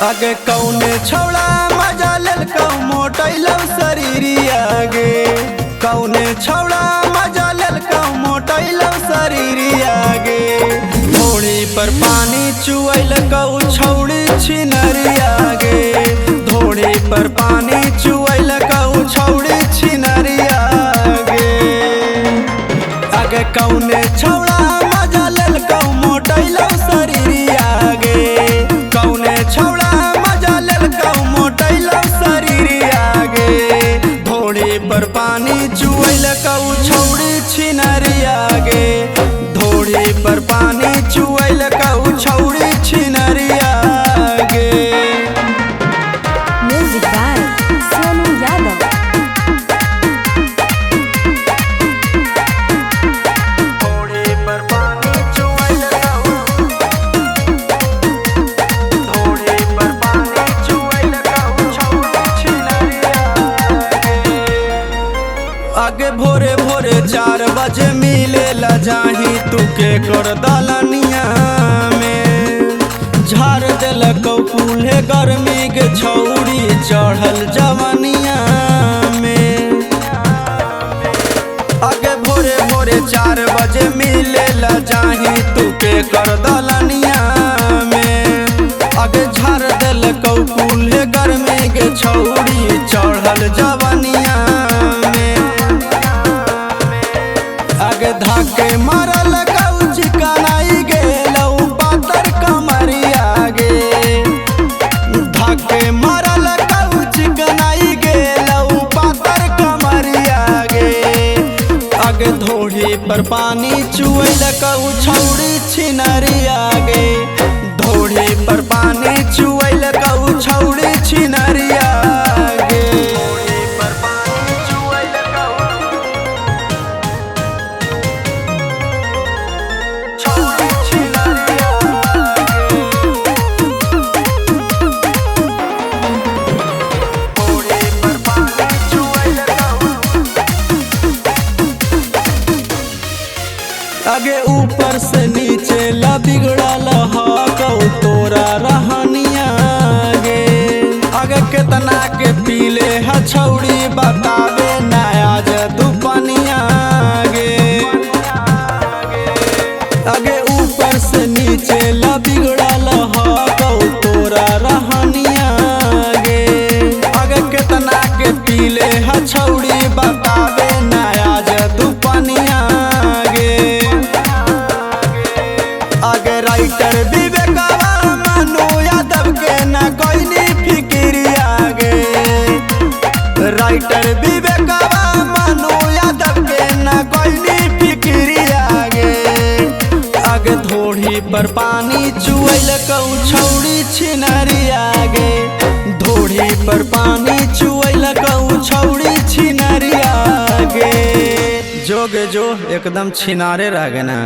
आगे कौने छौड़ा मजा लेल मोटैलौ शरीरिया गे। कौने छौड़ा मजा लेल मोटैलौ शरीरिया गे। धोड़ी पर पानी चुएल छौड़ी छिनरिया गे। धोड़ी पर पानी चुएल छौड़ी छिनरिया गे। आगे कौने छौड़ा मजा लेल मोटैलौ शरीरिया गे। कौने छौड़ा मजा लेल मोटैलौ शरीरिया गे। धोड़ी पर पानी चुएल छौड़ी छिनरिया गे। धोड़ी पर पानी चुएल छौड़ी छिनरिया गे। Music by Sonu Yadav. धोड़ी पर पानी चुएल धोड़ी पर पानी चुएल छौड़ी छिनरिया गे। आगे भोरे भोरे 4 बजे मिले ला जाही तू के कर दलनिया में। झाड़ देलकौ फूले गर्मी के छौड़ी चढ़ल जवनिया में। आगे भोरे भोरे 4 बजे मिले ला जाही तू के कर दलनिया में। आगे झाड़ देलकौ फूले गर्मी के छौड़ी चढ़ल जवनिया में। आगे धाके मारल चिकनाई गेलौ पातर कमरिया गे। धाके मारल चिकनाई गेलौ पातर कमरिया गे। आगे धोड़ी पर पानी चुएल छौड़ी छिनरिया गे। धोड़ी पर पानी चुएल छौड़ी छिनरिया गे। धोड़ी पर पानी चुएल छौड़ी छिनरिया गे। धोड़ी पर पानी चुएल आगे ऊपर से नीचे ला बिगड़ल हकौ तोरा रहनिया गे। आगे केतना के पीले है छौड़ी बतावे नया दुपनिया गे। आगे ऊपर से नीचे ला बिगड़ल हकौ तोरा रहनिया गे। आगे केतना के पीले है छौड़ी बतावे नया दुपनिया गे। आगे राइटर विवेकवा मनु यादव के न कोई फिक्रिया गे। राइटर विवेकवा मनु यादव के न कोई फिक्रिया गे। आगे धोड़ी पर पानी चुएल छौड़ी छिनरिया गे। धोड़ी पर पानी चुएल छौड़ी छिनरिया गे। जोगे जो एकदम छिनारे रह गए ना।